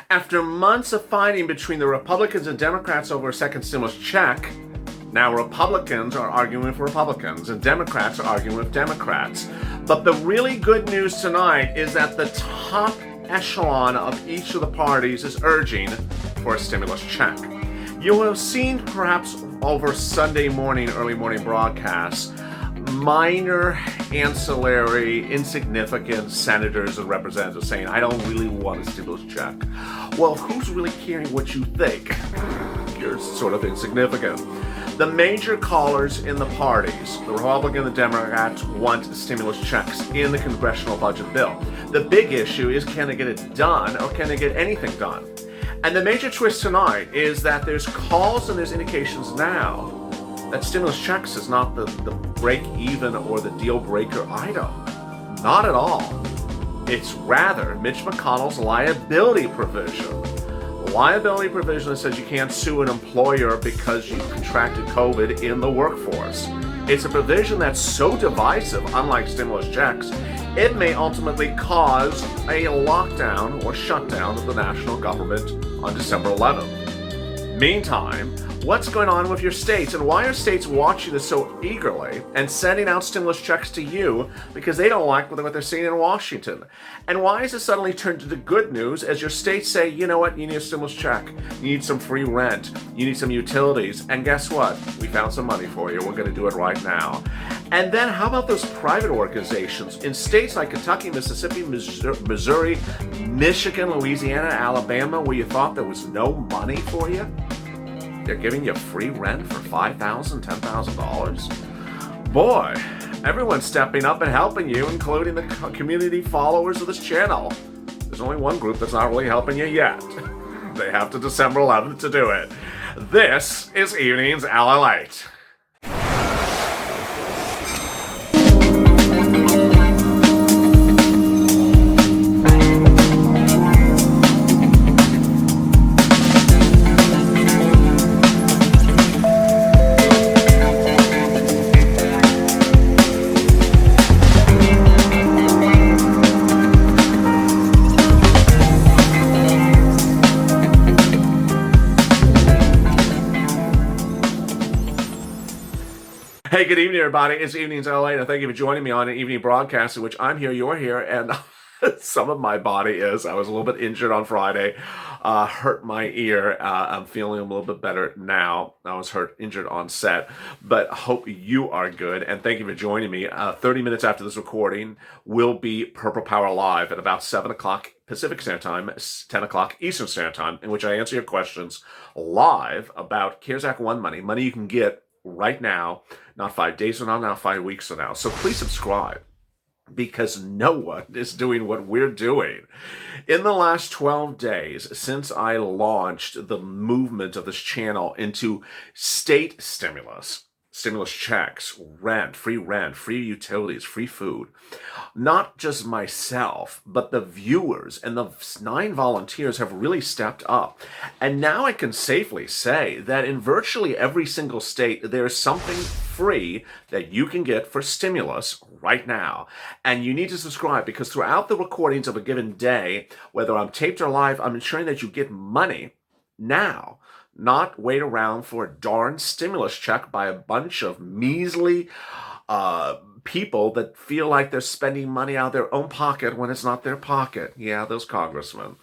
After months of fighting between the Republicans and Democrats over a second stimulus check, now Republicans are arguing with Republicans and Democrats are arguing with Democrats. But the really good news tonight is that the top echelon of each of the parties is urging for a stimulus check. You will have seen perhaps over Sunday morning, early morning broadcasts, minor, ancillary, insignificant senators and representatives saying, I don't really want a stimulus check. Well, who's really caring what you think? You're sort of insignificant. The major callers in the parties, the Republican and the Democrats, want stimulus checks in the congressional budget bill. The big issue is, can they get it done, or can they get anything done? And the major twist tonight is that there's calls and there's indications now that stimulus checks is not the break even or the deal breaker item. Not at all. It's rather Mitch McConnell's liability provision. Liability provision that says you can't sue an employer because you contracted COVID in the workforce. It's a provision that's so divisive, unlike stimulus checks, it may ultimately cause a lockdown or shutdown of the national government on December 11th. Meantime, what's going on with your states, and why are states watching this so eagerly and sending out stimulus checks to you because they don't like what they're seeing in Washington? And why is it suddenly turned into good news as your states say, you know what, you need a stimulus check, you need some free rent, you need some utilities, and guess what? We found some money for you, we're going to do it right now. And then how about those private organizations in states like Kentucky, Mississippi, Missouri, Michigan, Louisiana, Alabama, where you thought there was no money for you? They're giving you free rent for $5,000, $10,000. Boy, everyone's stepping up and helping you, including the community followers of this channel. There's only one group that's not really helping you yet. They have to December 11th to do it. This is Evenings LALATE. Hey, good evening, everybody. It's Evenings LA, and thank you for joining me on an evening broadcast in which I'm here, you're here, and some of my body is. I was a little bit injured on Friday, hurt my ear. I'm feeling a little bit better now. I was injured on set, but hope you are good, and thank you for joining me. 30 minutes after this recording will be Purple Power Live at about 7 o'clock Pacific Standard Time, 10 o'clock Eastern Standard Time, in which I answer your questions live about CARES Act 1 money you can get right now, not 5 days from now, not 5 weeks from now. So please subscribe, because no one is doing what we're doing. In the last 12 days, since I launched the movement of this channel into state stimulus checks, rent, free utilities, free food, not just myself, but the viewers and the 9 volunteers have really stepped up. And now I can safely say that in virtually every single state, there's something free that you can get for stimulus right now. And you need to subscribe, because throughout the recordings of a given day, whether I'm taped or live, I'm ensuring that you get money now. Not wait around for a darn stimulus check by a bunch of measly people that feel like they're spending money out of their own pocket when it's not their pocket. Yeah, those congressmen.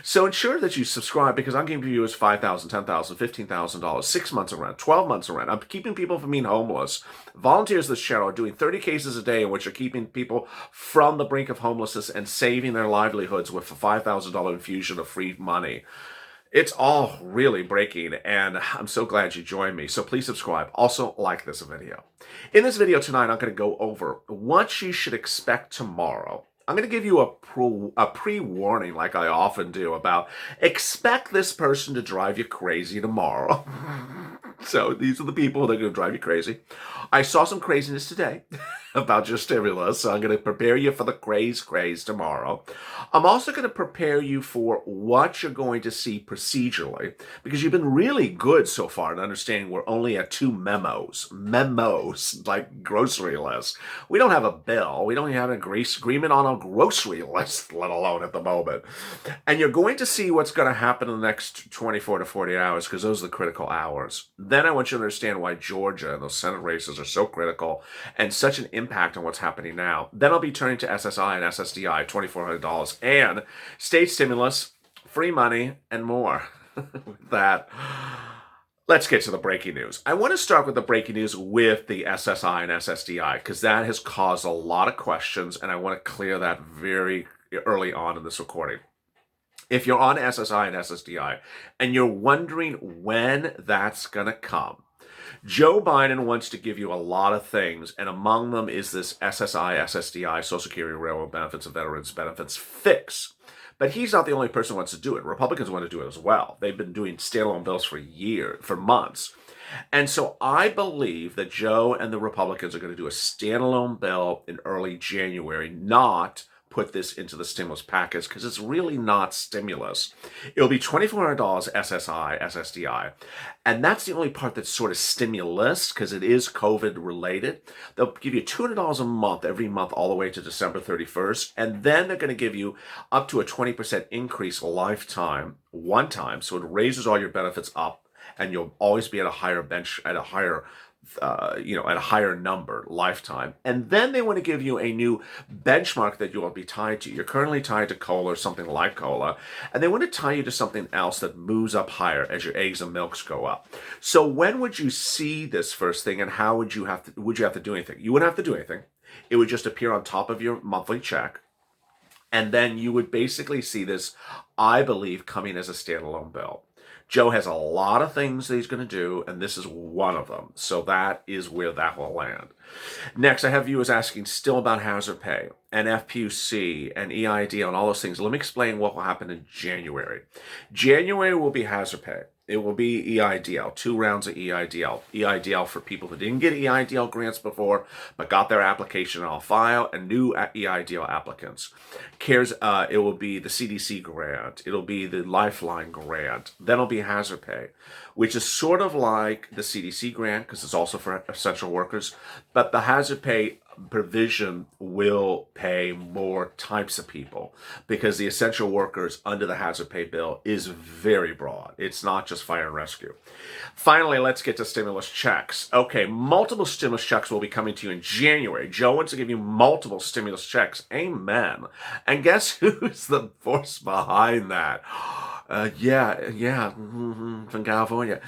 So ensure that you subscribe, because I'm giving you $5,000, $10,000, $15,000, 6 months of rent, 12 months of rent. I'm keeping people from being homeless. Volunteers of this channel are doing 30 cases a day in which are keeping people from the brink of homelessness and saving their livelihoods with a $5,000 infusion of free money. It's all really breaking, and I'm so glad you joined me. So please subscribe. Also, like this video. In this video tonight, I'm going to go over what you should expect tomorrow. I'm going to give you a pre-warning, like I often do, about expect this person to drive you crazy tomorrow. So these are the people that are going to drive you crazy. I saw some craziness today. about your stimulus. So I'm going to prepare you for the craze tomorrow. I'm also going to prepare you for what you're going to see procedurally, because you've been really good so far in understanding we're only at 2 memos, like grocery lists. We don't have a bill. We don't even have an agreement on a grocery list, let alone at the moment. And you're going to see what's going to happen in the next 24 to 48 hours, because those are the critical hours. Then I want you to understand why Georgia and those Senate races are so critical and such an impact on what's happening now. Then I'll be turning to SSI and SSDI, $2,400, and state stimulus, free money, and more. With that, let's get to the breaking news. I want to start with the breaking news with the SSI and SSDI, because that has caused a lot of questions, and I want to clear that very early on in this recording. If you're on SSI and SSDI and you're wondering when that's going to come, Joe Biden wants to give you a lot of things, and among them is this SSI, SSDI, Social Security, Railroad Benefits, and Veterans Benefits fix. But he's not the only person who wants to do it. Republicans want to do it as well. They've been doing standalone bills for months. And so I believe that Joe and the Republicans are going to do a standalone bill in early January, not put this into the stimulus package, because it's really not stimulus. It'll be $2,400 SSI, SSDI, and that's the only part that's sort of stimulus, because it is COVID related. They'll give you $200 a month every month all the way to December 31st, and then they're going to give you up to a 20% increase lifetime, one time, so it raises all your benefits up, and you'll always be at a higher at a higher number lifetime. And then they want to give you a new benchmark that you will be tied to. You're currently tied to COLA or something like COLA, and they want to tie you to something else that moves up higher as your eggs and milks go up. So when would you see this first thing, and how would you have to do anything? You wouldn't have to do anything. It would just appear on top of your monthly check. And then you would basically see this, I believe, coming as a standalone bill. Joe has a lot of things that he's going to do, and this is one of them. So that is where that will land. Next, I have viewers asking still about hazard pay and FPUC and EIDL and all those things. Let me explain what will happen in January. January will be hazard pay. It will be EIDL, 2 rounds of EIDL. EIDL for people who didn't get EIDL grants before, but got their application on file, and new EIDL applicants. It will be the CDC grant. It'll be the Lifeline grant. Then it'll be hazard pay, which is sort of like the CDC grant, because it's also for essential workers. But the hazard pay provision will pay more types of people, because the essential workers under the hazard pay bill is very broad. It's not just fire and rescue. Finally, let's get to stimulus checks. Okay, multiple stimulus checks will be coming to you in January. Joe wants to give you multiple stimulus checks. Amen. And guess who's the force behind that? From California.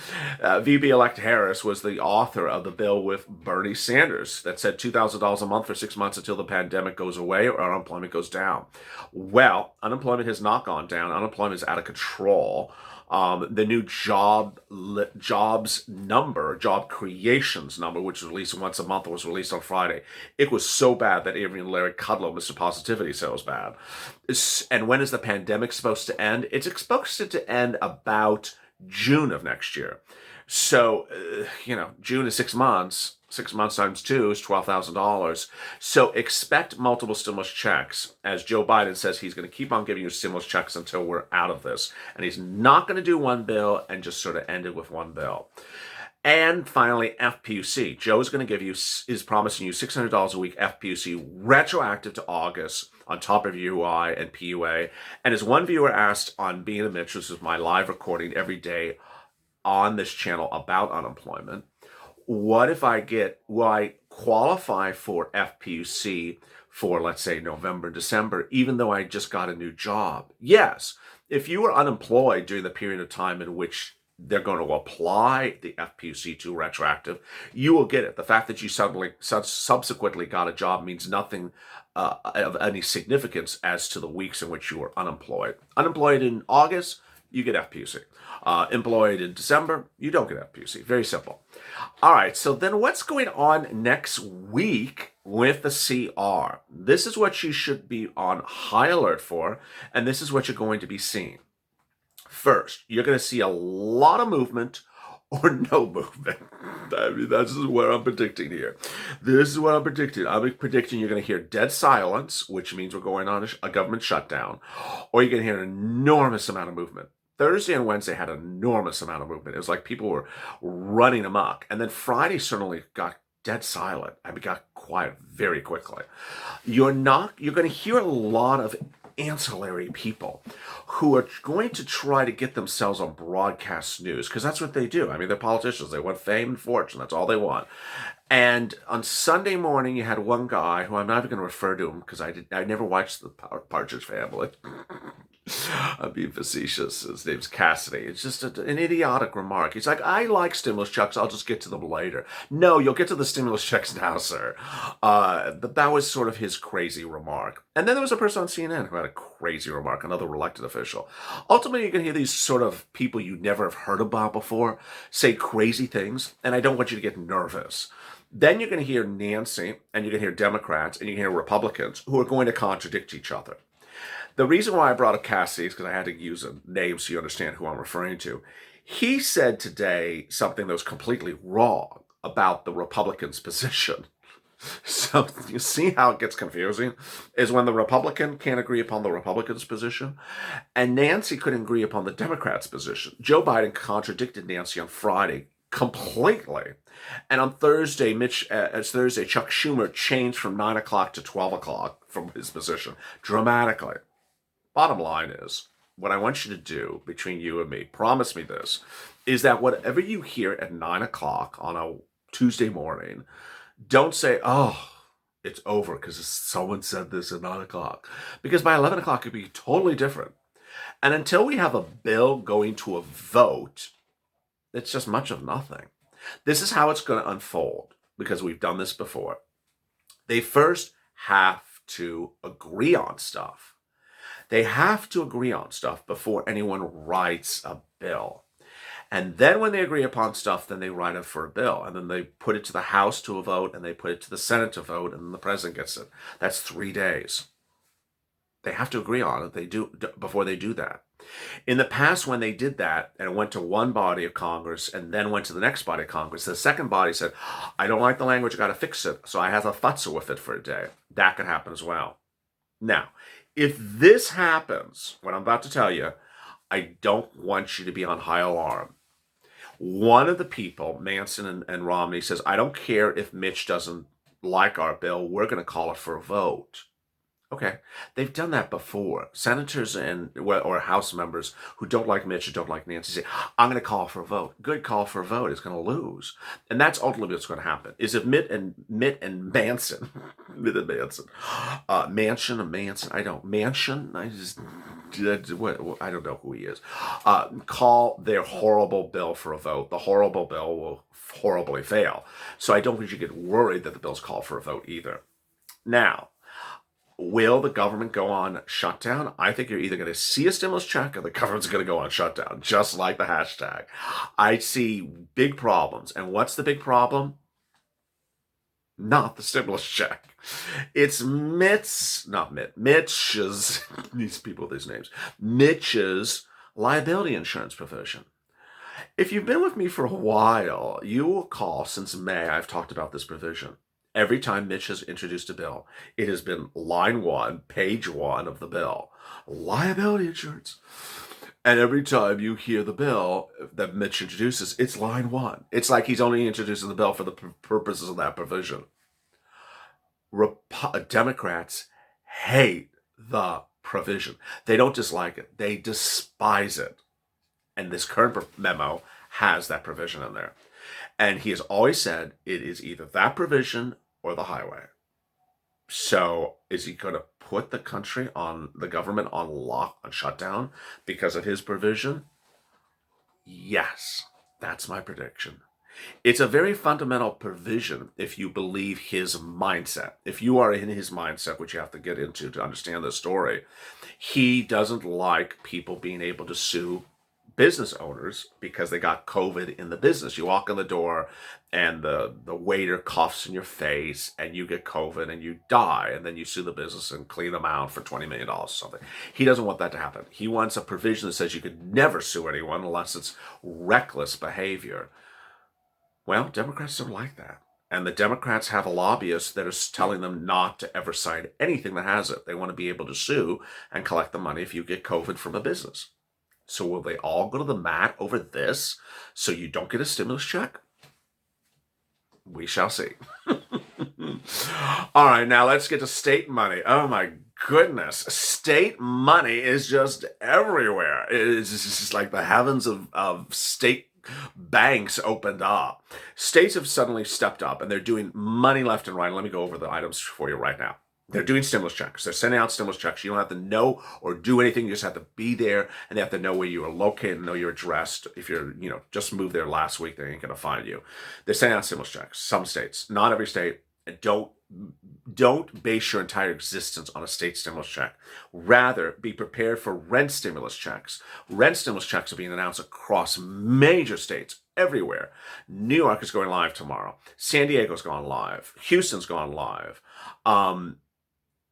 VP-elect Harris was the author of the bill with Bernie Sanders that said $2,000 a month for 6 months until the pandemic goes away or unemployment goes down. Well, unemployment has not gone down. Unemployment is out of control. The new job creations number, which is released once a month, was released on Friday. It was so bad that even Larry Kudlow, Mr. Positivity, said it was bad. And when is the pandemic supposed to end? It's supposed to end about June of next year. So, June is 6 months. 6 months times 2 is $12,000. So expect multiple stimulus checks. As Joe Biden says, he's going to keep on giving you stimulus checks until we're out of this. And he's not going to do one bill and just sort of end it with one bill. And finally, FPUC. Joe's going to is promising you $600 a week FPUC retroactive to August on top of UI and PUA. And as one viewer asked on Being a Mitch, this is my live recording every day on this channel about unemployment, what if I qualify for FPUC for, let's say, November, December, even though I just got a new job? Yes. If you were unemployed during the period of time in which they're going to apply the FPUC to retroactive, you will get it. The fact that you subsequently got a job means nothing of any significance as to the weeks in which you were unemployed. Unemployed in August, you get FPUC. Employed in December, you don't get FPUC. Very simple. All right, so then what's going on next week with the CR? This is what you should be on high alert for, and this is what you're going to be seeing. First, you're going to see a lot of movement or no movement. I mean, this is what I'm predicting here. This is what I'm predicting. I'm predicting you're going to hear dead silence, which means we're going on a government shutdown, or you're going to hear an enormous amount of movement. Thursday and Wednesday had an enormous amount of movement. It was like people were running amok. And then Friday certainly got dead silent. I mean, got quiet very quickly. You're going to hear a lot of ancillary people who are going to try to get themselves on broadcast news, because that's what they do. I mean, they're politicians. They want fame and fortune. That's all they want. And on Sunday morning, you had one guy who I'm not even going to refer to him because I never watched the Partridge Family. I'm being facetious. His name's Cassidy. It's just an idiotic remark. He's like, I like stimulus checks. I'll just get to them later. No, you'll get to the stimulus checks now, sir. That was sort of his crazy remark. And then there was a person on CNN who had a crazy remark, another elected official. Ultimately, you're going to hear these sort of people you never have heard about before say crazy things, and I don't want you to get nervous. Then you're going to hear Nancy, and you're going to hear Democrats, and you're going to hear Republicans who are going to contradict each other. The reason why I brought up Cassidy is because I had to use a name so you understand who I'm referring to. He said today something that was completely wrong about the Republicans' position. So you see how it gets confusing? Is when the Republican can't agree upon the Republicans' position, and Nancy couldn't agree upon the Democrats' position. Joe Biden contradicted Nancy on Friday completely. And on Thursday, Chuck Schumer changed from 9 o'clock to 12 o'clock from his position dramatically. Bottom line is, what I want you to do between you and me, promise me this, is that whatever you hear at 9 o'clock on a Tuesday morning, don't say, oh, it's over because someone said this at 9 o'clock. Because by 11 o'clock, it could be totally different. And until we have a bill going to a vote, it's just much of nothing. This is how it's going to unfold, because we've done this before. They first have to agree on stuff. They have to agree on stuff before anyone writes a bill. And then when they agree upon stuff, then they write it for a bill. And then they put it to the House to a vote, and they put it to the Senate to vote, and then the president gets it. That's 3 days. They have to agree on it before they do that. In the past, when they did that, and it went to one body of Congress and then went to the next body of Congress, the second body said, I don't like the language, I got to fix it. So I have a futzel with it for a day. That could happen as well. Now, if this happens, what I'm about to tell you, I don't want you to be on high alarm. One of the people, Manson and Romney, says, I don't care if Mitch doesn't like our bill, we're going to call it for a vote. Okay, they've done that before. Senators or House members who don't like Mitch or don't like Nancy say, I'm going to call for a vote. Good call for a vote is going to lose. And that's ultimately what's going to happen. Is if Mitt and Manson, Mansion or Manson, I don't know who he is, call their horrible bill for a vote. The horrible bill will horribly fail. So I don't want you to get worried that the bill's called for a vote either. Now, will the government go on shutdown? I think you're either going to see a stimulus check or the government's going to go on shutdown, just like the hashtag. I see big problems. And what's the big problem? Not the stimulus check. It's Mitch's, these people with these names, Mitch's liability insurance provision. If you've been with me for a while, you will recall since May I've talked about this provision. Every time Mitch has introduced a bill, it has been line 1, page 1 of the bill. Liability insurance. And every time you hear the bill that Mitch introduces, it's line 1. It's like he's only introducing the bill for the purposes of that provision. Democrats hate the provision. They don't dislike it. They despise it. And this current memo has that provision in there. And he has always said it is either that provision or the highway. So is he going to put the government on shutdown because of his provision? Yes, that's my prediction. It's a very fundamental provision if you believe his mindset. If you are in his mindset, which you have to get into to understand this story, he doesn't like people being able to sue business owners because they got COVID in the business. You walk in the door and the waiter coughs in your face and you get COVID and you die, and then you sue the business and clean them out for $20 million or something. He doesn't want that to happen. He wants a provision that says you could never sue anyone unless it's reckless behavior. Well, Democrats don't like that. And the Democrats have a lobbyist that is telling them not to ever sign anything that has it. They want to be able to sue and collect the money if you get COVID from a business. So will they all go to the mat over this so you don't get a stimulus check? We shall see. All right, now let's get to state money. Oh my goodness. State money is just everywhere. It's just like the heavens of state banks opened up. States have suddenly stepped up and they're doing money left and right. Let me go over the items for you right now. They're doing stimulus checks. They're sending out stimulus checks. You don't have to know or do anything. You just have to be there, and they have to know where you are located, know your address. If you're, just moved there last week, they ain't going to find you. They're sending out stimulus checks. Some states, not every state. Don't base your entire existence on a state stimulus check. Rather, be prepared for rent stimulus checks. Rent stimulus checks are being announced across major states everywhere. New York is going live tomorrow. San Diego's gone live. Houston's gone live.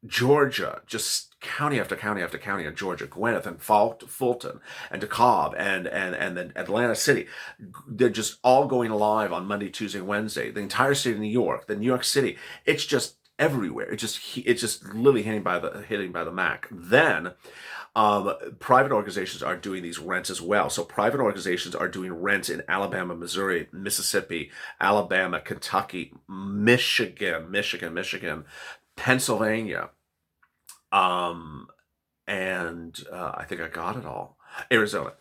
Georgia, just county after county after county in Georgia, Gwinnett and Fulton and DeKalb and then Atlanta City, they're just all going live on Monday, Tuesday, Wednesday. The entire state of New York, the New York City, it's just everywhere. It's just literally hitting by the Mac. Then private organizations are doing these rents as well. So private organizations are doing rents in Alabama, Missouri, Mississippi, Alabama, Kentucky, Michigan, Pennsylvania, and I think I got it all. Arizona.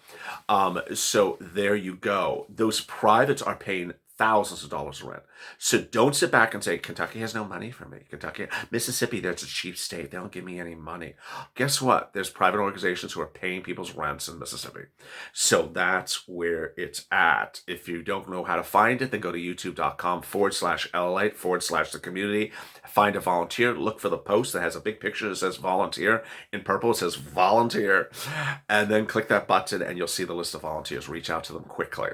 So there you go. Those privates are paying thousands of dollars rent. So don't sit back and say, Kentucky has no money for me. Mississippi, that's a cheap state. They don't give me any money. Guess what? There's private organizations who are paying people's rents in Mississippi. So that's where it's at. If you don't know how to find it, then go to youtube.com/LALATE/the community. Find a volunteer. Look for the post that has a big picture that says volunteer. In purple, it says volunteer. And then click that button and you'll see the list of volunteers. Reach out to them quickly.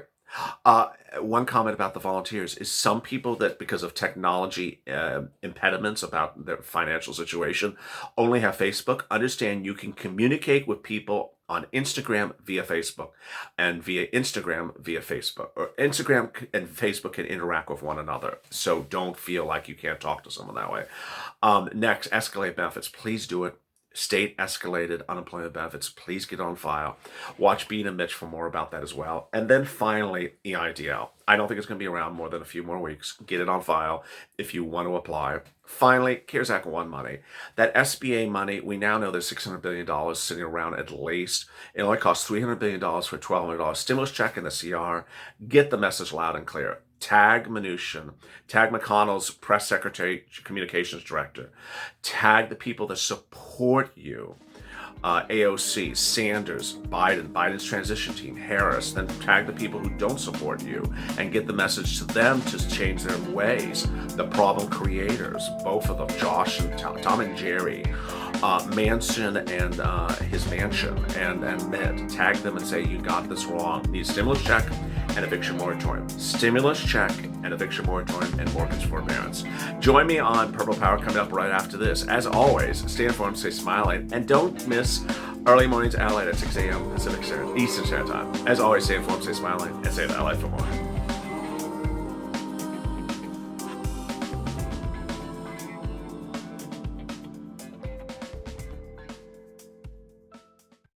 One comment about the volunteers is some people that because of technology impediments about their financial situation only have Facebook. Understand you can communicate with people on Instagram via Facebook and via Instagram via Facebook, or Instagram and Facebook can interact with one another. So don't feel like you can't talk to someone that way. Next, escalate benefits. Please do it. State escalated unemployment benefits, please get on file. Watch Bean and Mitch for more about that as well. And then finally, EIDL. I don't think it's going to be around more than a few more weeks. Get it on file if you want to apply. Finally, CARES Act 1 money. That SBA money, we now know there's $600 billion sitting around at least. It only costs $300 billion for a $1,200 stimulus check in the CR. Get the message loud and clear. Tag Mnuchin, tag McConnell's press secretary, communications director, tag the people that support you, AOC, Sanders, Biden's transition team, Harris, then tag the people who don't support you and get the message to them to change their ways. The problem creators, both of them, Josh and Tom and Jerry, Manson and his mansion, and Mitt, tag them and say, you got this wrong. Need a stimulus check and eviction moratorium. Stimulus check and eviction moratorium and mortgage forbearance. Join me on Purple Power coming up right after this. As always, stay informed, stay smiling, and don't miss early mornings LA at 6 a.m. Pacific Eastern Standard Time. As always, stay informed, stay smiling, and stay in LA for more.